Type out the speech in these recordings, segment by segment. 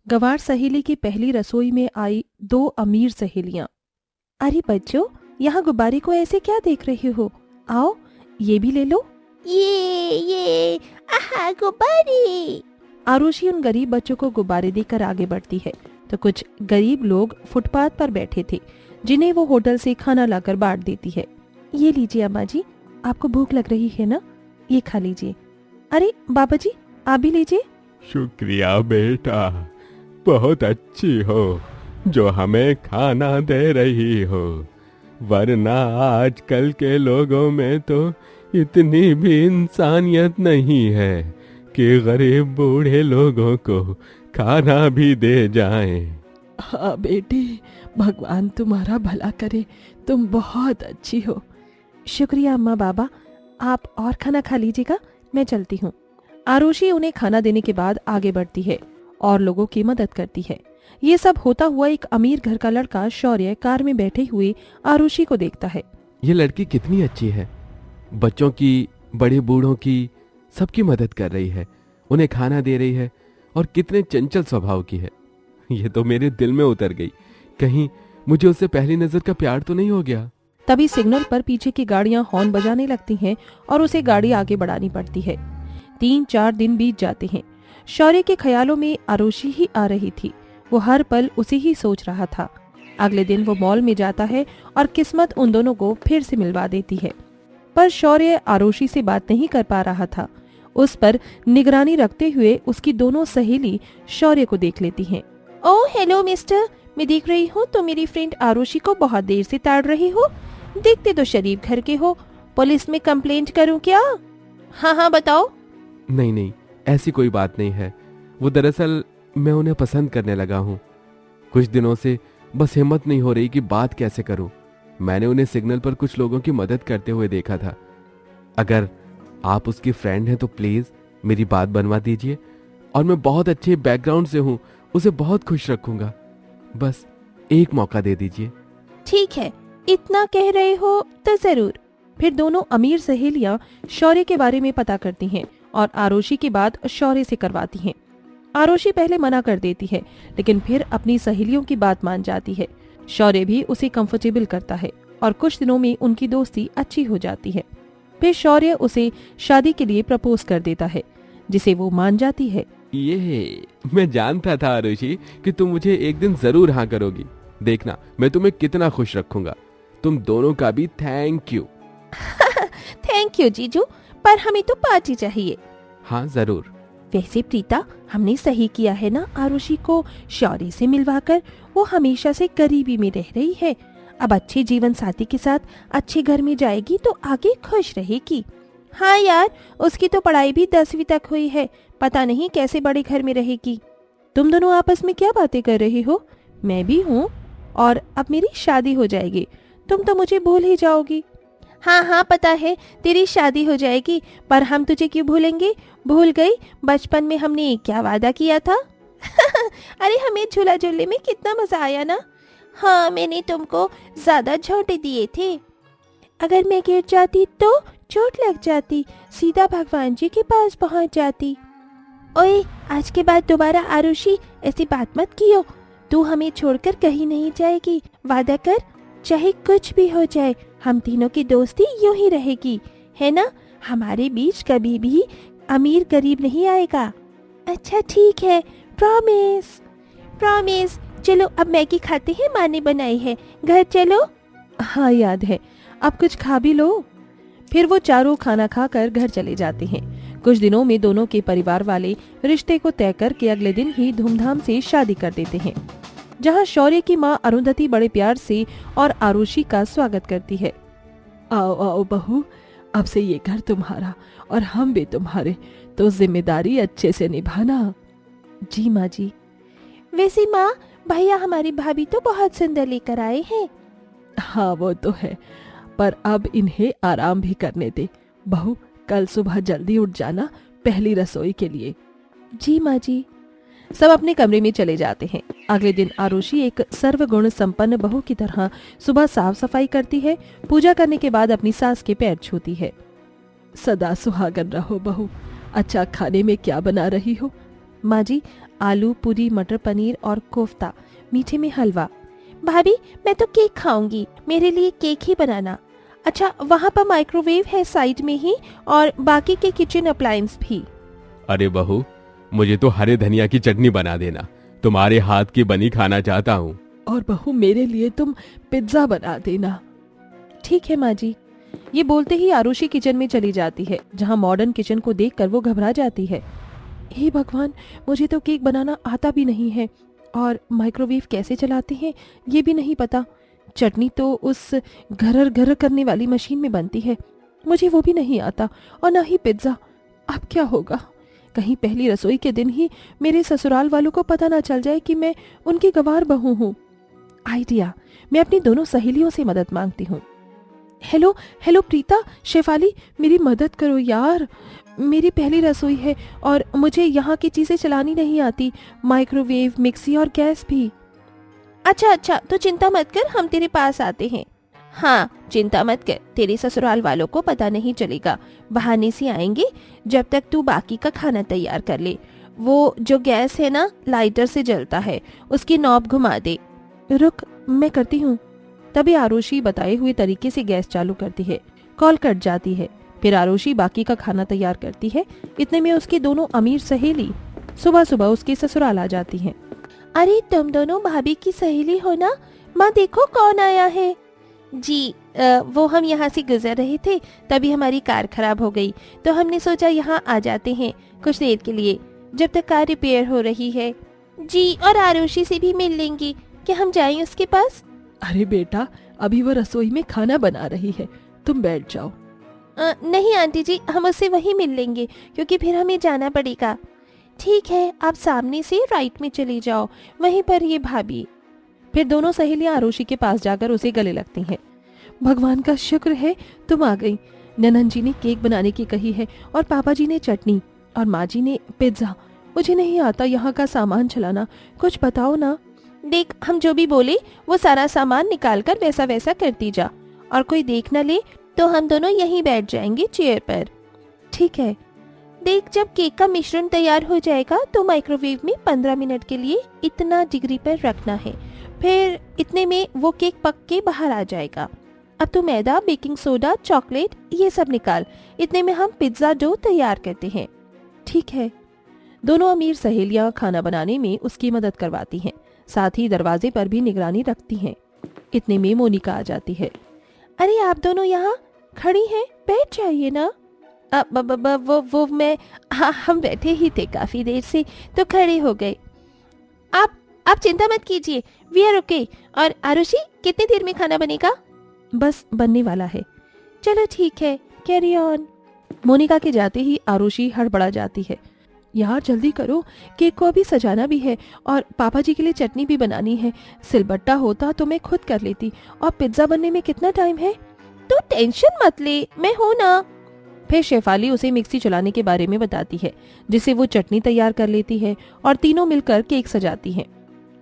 गंवार सहेली की पहली रसोई में आई दो अमीर सहेलियां। अरे बच्चों, यहाँ गुब्बारे को ऐसे क्या देख रहे हो? आओ, ये भी ले लो। ये आहा गुब्बारे। आरुषि उन गरीब बच्चों को गुब्बारे देकर आगे बढ़ती है तो कुछ गरीब लोग फुटपाथ पर बैठे थे, जिन्हें वो होटल से खाना लाकर बांट देती है। ये लीजिए अम्मा जी, आपको भूख लग रही है ना, ये खा लीजिए। अरे बाबा जी, आप भी लीजिए। शुक्रिया बेटा, बहुत अच्छी हो जो हमें खाना दे रही हो, वरना आजकल के लोगों में तो इतनी भी इंसानियत नहीं है कि गरीब बूढ़े लोगों को खाना भी दे जाएं। हाँ बेटी, भगवान तुम्हारा भला करे, तुम बहुत अच्छी हो। शुक्रिया अम्मा बाबा, आप और खाना खा लीजिएगा, मैं चलती हूँ। आरुषि उन्हें खाना देने के बाद आगे बढ़ती है और लोगों की मदद करती है। ये सब होता हुआ एक अमीर घर का लड़का शौर्य कार में बैठे हुए आरुषि को देखता है। ये लड़की कितनी अच्छी है, बच्चों की, बड़े बूढ़ों की, सबकी मदद कर रही है, उन्हें खाना दे रही है और कितने चंचल स्वभाव की है। ये तो मेरे दिल में उतर गई। कहीं मुझे उससे पहली नजर का प्यार तो नहीं हो गया। तभी सिग्नल पर पीछे की गाड़ियां हॉर्न बजाने लगती हैं और उसे गाड़ी आगे बढ़ानी पड़ती है। 3-4 दिन बीत जाते हैं। शौर्य के ख्यालों में आरुषि ही आ रही थी। वो हर पल उसे ही सोच रहा था। अगले दिन वो मॉल में जाता है और किस्मत उन दोनों को फिर से मिलवा देती है। पर शौर्य आरुषि से बात नहीं कर पा रहा था। उस पर निगरानी रखते हुए उसकी दोनों सहेली शौर्य को देख लेती हैं। ओह हेलो मिस्टर, मैं देख रही हूँ तो मेरी फ्रेंड आरुषि को बहुत देर से ताड़ रही हो। देखते तो शरीफ घर के हो, पुलिस में कंप्लेंट करूँ क्या? हाँ बताओ। नहीं नहीं, ऐसी कोई बात नहीं है। वो दरअसल मैं उन्हें पसंद करने लगा हूँ। कुछ दिनों से बस हिम्मत नहीं हो रही कि बात कैसे करूँ। मैंने उन्हें सिग्नल पर कुछ लोगों की मदद करते हुए देखा था। अगर आप उसकी फ्रेंड हैं तो प्लीज मेरी बात बनवा दीजिए, और मैं बहुत अच्छे बैकग्राउंड से हूँ, उसे बहुत खुश रखूंगा। बस एक मौका दे दीजिए। ठीक है, इतना कह रहे हो तो जरूर। फिर दोनों अमीर सहेलियां शौर्य के बारे में पता करती हैं और आरुषि की बात शौर्य से करवाती हैं। आरुषि पहले मना कर देती है, लेकिन फिर अपनी सहेलियों की बात मान जाती है। शौर्य भी उसे कंफर्टेबल करता है और कुछ दिनों में उनकी दोस्ती अच्छी हो जाती है। फिर शौर्य उसे शादी के लिए प्रपोज कर देता है, जिसे वो मान जाती है। ये मैं जानता था आरुषि कि तुम मुझे एक दिन जरूर हाँ करोगी। देखना मैं तुम्हें कितना खुश रखूंगा। तुम दोनों का भी थैंक यू। थैंक यू जीजू, पर हमें तो पार्टी चाहिए। हाँ जरूर। वैसे प्रीता, हमने सही किया है ना आरुषि को शौर्य से मिलवाकर? वो हमेशा से गरीबी में रह रही है, अब अच्छे जीवन साथी के साथ अच्छे घर में जाएगी तो आगे खुश रहेगी। हाँ यार, उसकी तो पढ़ाई भी 10वीं तक हुई है, पता नहीं कैसे बड़े घर में रहेगी। तुम दोनों आपस में क्या बातें कर रही हो? मैं भी हूँ, और अब मेरी शादी हो जाएगी, तुम तो मुझे भूल ही जाओगी। हाँ पता है तेरी शादी हो जाएगी, पर हम तुझे क्यों भूलेंगे? भूल गई बचपन में हमने क्या वादा किया था? अरे हमें झूला झूलने में कितना मजा आया ना। हाँ, मैंने तुमको ज्यादा झोंटे दिए थे। अगर मैं गिर जाती तो चोट लग जाती, सीधा भगवान जी के पास पहुंच जाती। ओए, आज के बाद दोबारा आरुषि ऐसी बात मत कियो। तू हमें छोड़कर कहीं नहीं जाएगी, वादा कर। चाहे कुछ भी हो जाए, हम तीनों की दोस्ती यूं ही रहेगी, है ना? हमारे बीच कभी भी अमीर गरीब नहीं आएगा। अच्छा ठीक है, प्रॉमिस। प्रॉमिस। चलो अब मैगी खाते हैं, माँ ने बनाई है, घर चलो। हाँ याद है, अब कुछ खा भी लो। फिर वो चारों खाना खाकर घर चले जाते हैं। कुछ दिनों में दोनों के परिवार वाले रिश्ते को तय करके अगले दिन ही धूमधाम से शादी कर देते हैं, जहां शौर्य की माँ अरुंधति बड़े प्यार से और आरुषि का स्वागत करती है। आओ आओ बहू, अब से ये घर तुम्हारा और हम भी तुम्हारे, तो जिम्मेदारी अच्छे से निभाना। जी माँ जी। वैसे माँ, भैया हमारी भाभी तो बहुत सुंदर लेकर आए हैं। हाँ वो तो है, पर अब इन्हें आराम भी करने दे। बहू, कल सुबह जल्दी उठ जाना पहली रसोई के लिए। जी माँ जी। सब अपने कमरे में चले जाते हैं। अगले दिन आरुषि एक सर्वगुण संपन्न बहू की तरह सुबह साफ सफाई करती है, पूजा करने के बाद अपनी सास के पैर छूती है। सदा सुहागन रहो बहू। अच्छा, खाने में क्या बना रही हो? माँ जी, आलू पूरी, मटर पनीर और कोफ्ता, मीठे में हलवा। भाभी मैं तो केक खाऊंगी, मेरे लिए केक ही बनाना। अच्छा, वहाँ पर माइक्रोवेव है साइड में ही, और बाकी के किचन अप्लायंस भी। अरे बहू, मुझे तो हरे धनिया की चटनी बना देना, तुम्हारे हाथ की बनी खाना चाहता हूँ। और बहू मेरे लिए तुम पिज्जा बना देना। ठीक है माँ जी। ये बोलते ही आरुषि किचन में चली जाती है, जहाँ मॉडर्न किचन को देखकर वो घबरा जाती है। हे भगवान, मुझे तो केक बनाना आता भी नहीं है, और माइक्रोवेव कैसे चलाते हैं ये भी नहीं पता। चटनी तो उस घरर घरर करने वाली मशीन में बनती है, मुझे वो भी नहीं आता, और ना ही पिज्जा। अब क्या होगा? कहीं पहली रसोई के दिन ही मेरे ससुराल वालों को पता ना चल जाए कि मैं उनकी गंवार बहू हूँ। आइडिया, मैं अपनी दोनों सहेलियों से मदद मांगती हूँ। हेलो हेलो प्रीता, शेफाली, मेरी मदद करो यार। मेरी पहली रसोई है और मुझे यहाँ की चीजें चलानी नहीं आती, माइक्रोवेव, मिक्सी और गैस भी। अच्छा, तो चिंता मत कर, हम तेरे पास आते हैं। हाँ, चिंता मत कर, तेरे ससुराल वालों को पता नहीं चलेगा, बहाने से आएंगे। जब तक तू बाकी का खाना तैयार कर ले। वो जो गैस है ना, लाइटर से जलता है, उसकी नॉब घुमा दे। रुक, मैं करती हूँ। तभी आरुषि बताए हुए तरीके से गैस चालू करती है। कॉल कट जाती है। फिर आरुषि बाकी का खाना तैयार करती है। इतने में उसकी दोनों अमीर सहेली सुबह सुबह उसके ससुराल आ जाती हैं। अरे तुम दोनों भाभी की सहेली हो ना? माँ देखो कौन आया है। जी, वो हम यहाँ से गुजर रहे थे, तभी हमारी कार खराब हो गई, तो हमने सोचा यहाँ आ जाते हैं कुछ देर के लिए, जब तक कार रिपेयर हो रही है। जी, और आरुषि से भी मिल लेंगी। क्या हम जाएं उसके पास? अरे बेटा, अभी वो रसोई में खाना बना रही है, तुम बैठ जाओ। नहीं आंटी जी, हम उससे वहीं मिल लेंगे, क्योंकि फिर हमें जाना पड़ेगा। ठीक है, आप सामने से राइट में चली जाओ, वहीं पर ये भाभी। फिर दोनों सहेलियां आरुषि के पास जाकर उसे गले लगती हैं। भगवान का शुक्र है तुम आ गई। ननन जी ने केक बनाने की कही है, और पापा जी ने चटनी, और माँ जी ने पिज्जा। मुझे नहीं आता यहाँ का सामान चलाना, कुछ बताओ ना। देख, हम जो भी बोले वो सारा सामान निकाल कर वैसा वैसा करती जा, और कोई देख न ले तो हम दोनों यहीं बैठ जाएंगे चेयर पर। ठीक है। देख, जब केक का मिश्रण तैयार हो जाएगा तो माइक्रोवेव में 15 मिनट के लिए इतना डिग्री पर रखना है। फिर इतने में वो केक पक के बाहर आ जाएगा। अब तो मैदा, बेकिंग सोडा, चॉकलेट ये सब निकाल। इतने में हम पिज्जा डो तैयार करते हैं। ठीक है। दोनों अमीर सहेलियां खाना बनाने में उसकी मदद करवाती हैं, साथ ही दरवाजे पर भी निगरानी रखती हैं। इतने में मोनिका आ जाती है। अरे आप दोनों यहाँ खड़ी हैं, बैठ जाइए ना। वो मैं, हाँ, हम बैठे ही थे काफी देर से, तो खड़े हो गए। आप चिंता मत कीजिए, वी आर ओके। और आरुषि, कितनी देर में खाना बनेगा? बस बनने वाला है। चलो ठीक है, कैरी ऑन। मोनिका के जाते ही आरुषि हड़बड़ा जाती है। यार जल्दी करो, केक को अभी सजाना भी है, और पापा जी के लिए चटनी भी बनानी है। सिलबट्टा होता तो मैं खुद कर लेती, और पिज्जा बनने में कितना टाइम है? तो टेंशन मत ले, मैं हूं ना। फिर शेफाली उसे मिक्सी चलाने के बारे में बताती है, जिससे वो चटनी तैयार कर लेती है, और तीनों मिलकर केक सजाती हैं।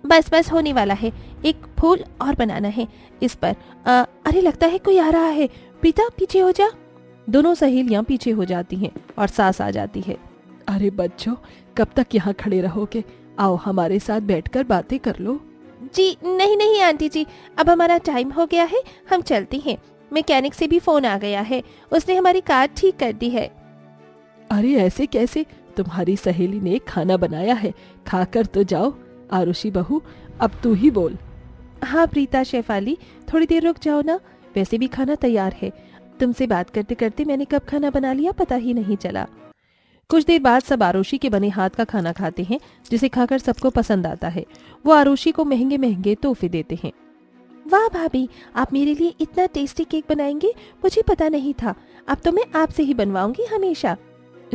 बस होने वाला है, एक फूल और बनाना है इस पर। अरे लगता है कोई आ रहा है। प्रीता पीछे हो जा। दोनों सहेलियां पीछे हो जाती हैं, और सास आ जाती है। अरे बच्चों, कब तक यहाँ खड़े रहोगे? आओ हमारे साथ बैठकर बातें कर लो। जी नहीं आंटी जी, अब हमारा टाइम हो गया है, हम चलते हैं। मैकेनिक से भी फोन आ गया है, उसने हमारी कार ठीक कर दी है। अरे ऐसे कैसे? तुम्हारी सहेली ने खाना बनाया है, खाकर तो जाओ। आरुषि बहू, अब तू ही बोल। हाँ प्रीता, शेफाली, थोड़ी देर रुक जाओ ना, वैसे भी खाना तैयार है। तुमसे बात करते करते मैंने कब खाना बना लिया पता ही नहीं चला। कुछ देर बाद सब आरुषि के बने हाथ का खाना खाते हैं, जिसे खाकर सबको पसंद आता है। वो आरुषि को महंगे महंगे तोहफे देते हैं। वाह भाभी, आप मेरे लिए इतना टेस्टी केक बनाएंगे, मुझे पता नहीं था। अब तो मैं आपसे ही बनवाऊंगी हमेशा।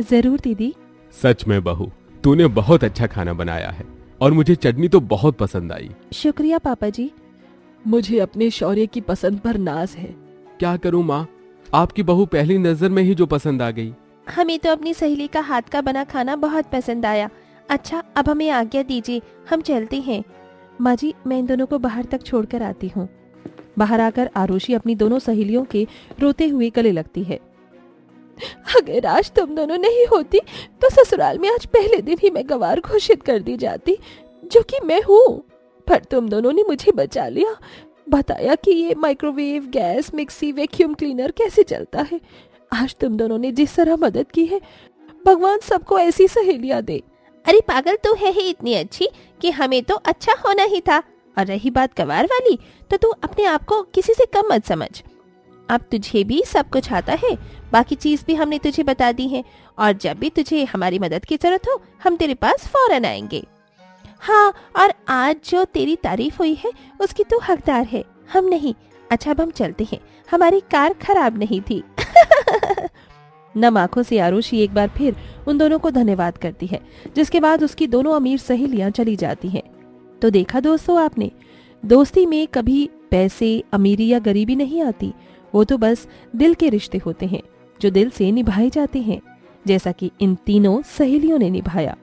जरूर दीदी। सच में बहू, तूने बहुत अच्छा खाना बनाया है, और मुझे चटनी तो बहुत पसंद आई। शुक्रिया पापा जी। मुझे अपने शौर्य की पसंद पर नाज है। क्या करूँ माँ, आपकी बहू पहली नजर में ही जो पसंद आ गई। हमें तो अपनी सहेली का हाथ का बना खाना बहुत पसंद आया। अच्छा, अब हमें आज्ञा दीजिए, हम चलते हैं। माँ जी, मैं इन दोनों को बाहर तक छोड़कर आती हूँ। बाहर आकर आरुषि अपनी दोनों सहेलियों के रोते हुए गले लगती है। अगर आज तुम दोनों नहीं होती तो ससुराल में आज पहले दिन ही मैं गवार घोषित कर दी जाती, जो कि मैं हूँ। पर तुम दोनों ने मुझे बचा लिया, बताया कि ये microwave, gas, mixie, vacuum cleaner कैसे चलता है। आज तुम दोनों ने जिस तरह मदद की है, भगवान सबको ऐसी सहेलियां दे। अरे पागल, तू है ही इतनी अच्छी कि हमें तो अच्छा होना ही था। और रही बात गवार वाली, तो तू अपने आप को किसी से कम मत समझ। अब तुझे भी सब कुछ आता है, बाकी चीज भी हमने तुझे बता दी है, और जब भी तुझे हमारी मदद की जरूरत हो हम तेरे पास फौरन आएंगे। हाँ, और आज जो तेरी तारीफ हुई है उसकी तू हकदार है, हम नहीं। अच्छा अब हम चलते हैं, हमारी कार खराब नहीं थी। नम आंखों से आरुषि एक बार फिर उन दोनों को धन्यवाद करती है, जिसके बाद उसकी दोनों अमीर सहेलियां चली जाती हैं। तो देखा दोस्तों आपने, दोस्ती में कभी पैसे, अमीरी या गरीबी नहीं आती, वो तो बस दिल के रिश्ते होते हैं जो दिल से निभाए जाते हैं, जैसा कि इन तीनों सहेलियों ने निभाया।